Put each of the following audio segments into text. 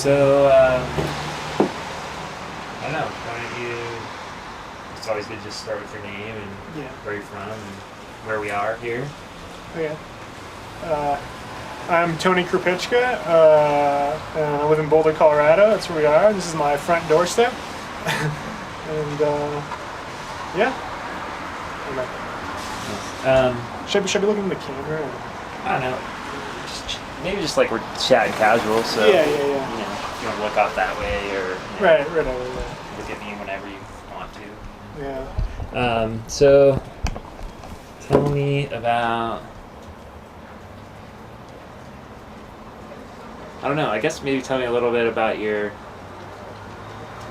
So, I don't know. Why don't you? It's always good to just start with your name and where you're from and where we are here. Okay. I'm Tony Krupicka. I live in Boulder, Colorado. That's where we are. This is my front doorstep. And yeah. Should I be looking at the camera? I don't know. Maybe just like we're chatting casual. So yeah. You know, if you want to look off that way or right. Look at me whenever you want to. Yeah. So tell me about. I don't know. I guess maybe tell me a little bit about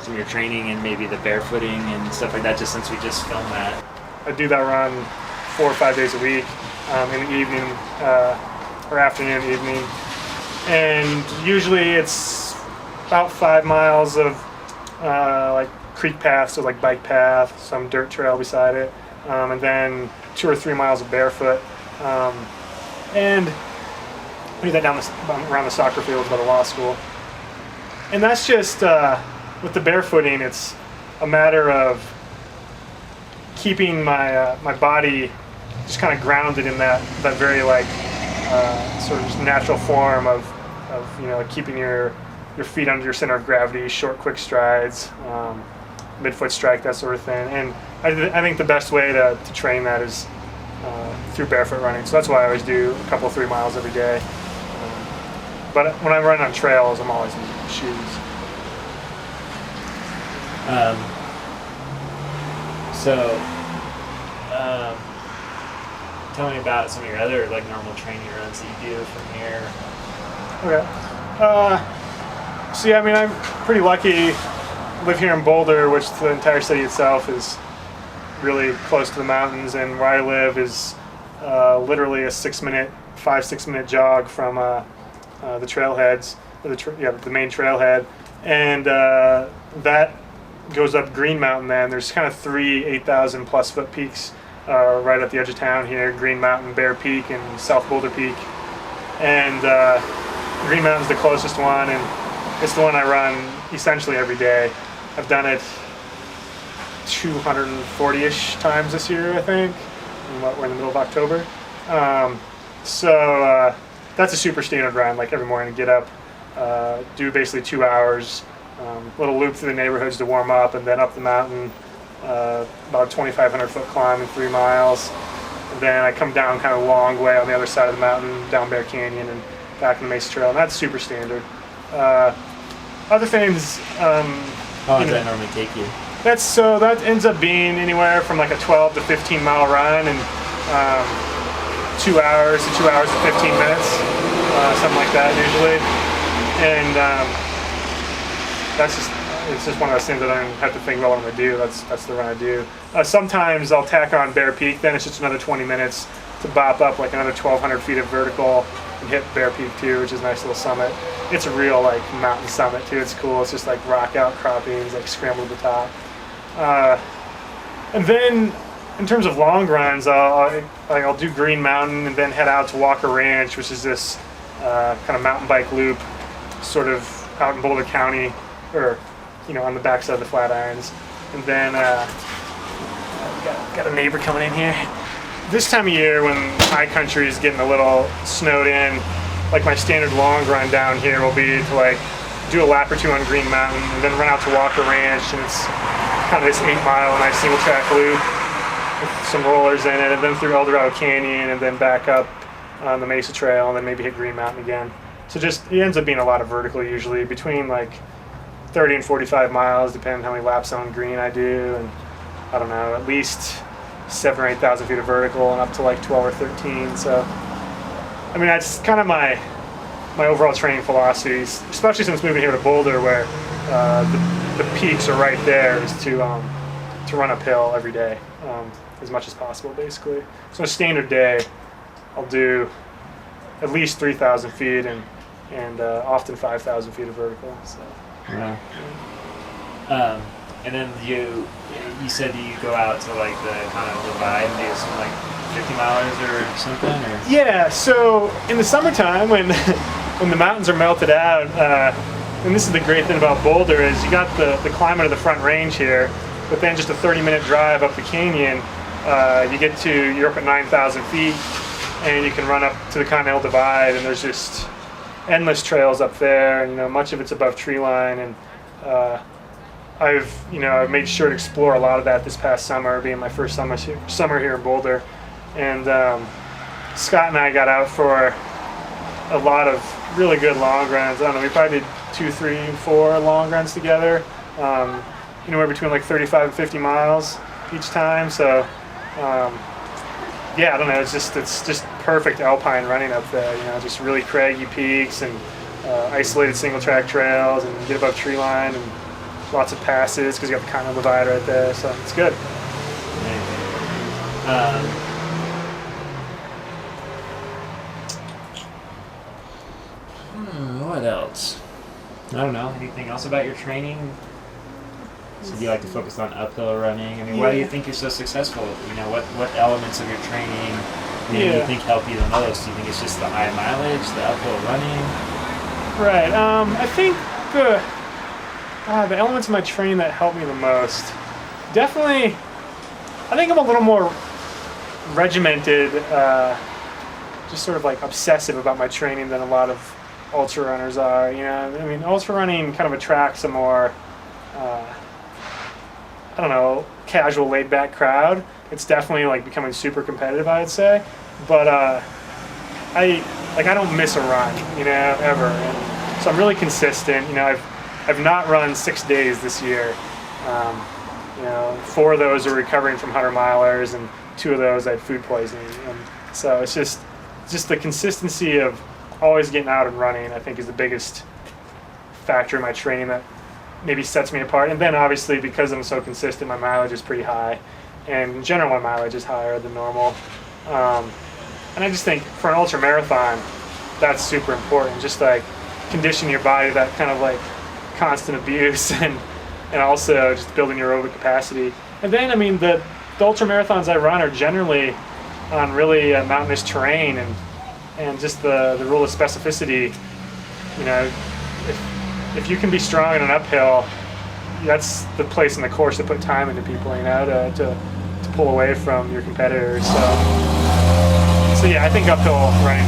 some of your training and maybe the barefooting and stuff like that. Just since we just filmed that. I do that run 4 or 5 days a week, in the evening or afternoon, evening, and usually it's about 5 miles of like creek paths, so like bike path, some dirt trail beside it, and then 2 or 3 miles of barefoot, and I do that around the soccer fields by the law school. And that's just with the barefooting, it's a matter of keeping my my body just kind of grounded in that very like sort of just natural form of keeping your feet under your center of gravity, short quick strides, midfoot strike, that sort of thing. And I think the best way to train that is through barefoot running. So that's why I always do a couple 3 miles every day. But when I run on trails, I'm always in shoes. Tell me about some of your other like normal training runs that you do from here. Okay. So yeah, I mean, I'm pretty lucky. Live here in Boulder, which the entire city itself is really close to the mountains, and where I live is literally a 5-6 minute jog from the trailheads, the main trailhead, and that goes up Green Mountain. Then there's kind of 3 8,000 plus foot peaks right at the edge of town here: Green Mountain, Bear Peak, and South Boulder Peak. And Green Mountain's the closest one, and it's the one I run essentially every day. I've done it 240-ish times this year, I think. We're in the middle of October. So that's a super standard run, like every morning. Get up, do basically 2 hours, little loop through the neighborhoods to warm up, and then up the mountain, about a 2,500 foot climb in 3 miles. And then I come down kind of a long way on the other side of the mountain, down Bear Canyon and back in the Mesa Trail, and that's super standard. Other things. How long does that normally take you? That ends up being anywhere from like a 12 to 15 mile run, and 2 hours to 2 hours and 15 minutes, something like that usually. And it's just one of those things that I don't have to think about what I'm gonna do. That's the run I do. Sometimes I'll tack on Bear Peak, then it's just another 20 minutes to bop up like another 1,200 feet of vertical and hit Bear Peak too, which is a nice little summit. It's a real like mountain summit too. It's cool. It's just like rock outcroppings, like scrambled to the top. And then in terms of long runs, I'll do Green Mountain and then head out to Walker Ranch, which is this kind of mountain bike loop, sort of out in Boulder County, or on the backside of the Flatirons. And then got a neighbor coming in here. This time of year, when high country is getting a little snowed in, like my standard long run down here will be to like do a lap or two on Green Mountain and then run out to Walker Ranch, and it's kind of this 8 mile nice single track loop with some rollers in it, and then through El Dorado Canyon, and then back up on the Mesa Trail, and then maybe hit Green Mountain again. So it ends up being a lot of vertical, usually between like 30 and 45 miles, depending on how many laps on Green I do, and I don't know, at least 7,000 or 8,000 feet of vertical and up to like 12 or 13. So I mean, that's kind of my overall training philosophy, especially since moving here to Boulder, where the peaks are right there, is to run uphill every day, as much as possible, basically. So a standard day, I'll do at least 3,000 feet and often 5,000 feet of vertical. So. Wow. And then you said you go out to like the kind of divide and do some like 50 milers or something, or? Yeah. So in the summertime, when the mountains are melted out, and this is the great thing about Boulder, is you got the climate of the Front Range here, but then just a 30-minute drive up the canyon, you're up at 9,000 feet, and you can run up to the Continental Divide, and there's just endless trails up there, and much of it's above tree line, and I've made sure to explore a lot of that this past summer, being my first summer here in Boulder, and Scott and I got out for a lot of really good long runs. I don't know, we probably did 2, 3, 4 long runs together, anywhere between like 35 and 50 miles each time. So yeah, I don't know, it's just perfect alpine running up there, just really craggy peaks and isolated single track trails, and get above tree line, and lots of passes because you got the Continental Divide right there, so it's good. What else? I don't know. Anything else about your training? So do you like to focus on uphill running? I mean, why do you think you're so successful? What elements of your training do you think help you the most? Do you think it's just the high mileage, the uphill running? Right. I think the elements of my training that help me the most, definitely, I think I'm a little more regimented, just sort of like obsessive about my training than a lot of ultra runners are. I mean, ultra running kind of attracts a more, I don't know, casual, laid-back crowd. It's definitely like becoming super competitive, I'd say. But I don't miss a run, ever. And so I'm really consistent. I've not run 6 days this year. 4 of those are recovering from 100-milers, and 2 of those I had food poisoning. And so it's just the consistency of always getting out and running, I think, is the biggest factor in my training that maybe sets me apart. And then obviously, because I'm so consistent, my mileage is pretty high, and in general my mileage is higher than normal. And I just think for an ultra marathon, that's super important, just like conditioning your body to that kind of like constant abuse, and also just building your aerobic capacity. And then, I mean, the ultra marathons I run are generally on really mountainous terrain, and just the rule of specificity. If you can be strong in an uphill, that's the place in the course to put time into people, to pull away from your competitors. So yeah, I think uphill running,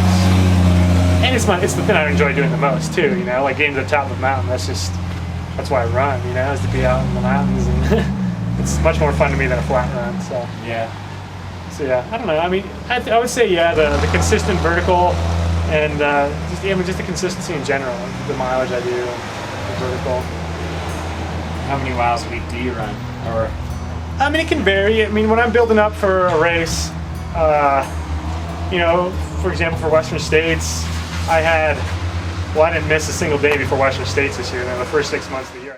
and it's the thing I enjoy doing the most too. Like getting to the top of the mountain. That's why I run. Is to be out in the mountains, and it's much more fun to me than a flat run. So yeah. So yeah, I don't know. I mean, I would say the consistent vertical, and just the consistency in general, the mileage I do, and the vertical. How many miles a week do you run? Or I mean, it can vary. I mean, when I'm building up for a race, for example, for Western States, I didn't miss a single day before Western States this year. The first 6 months of the year.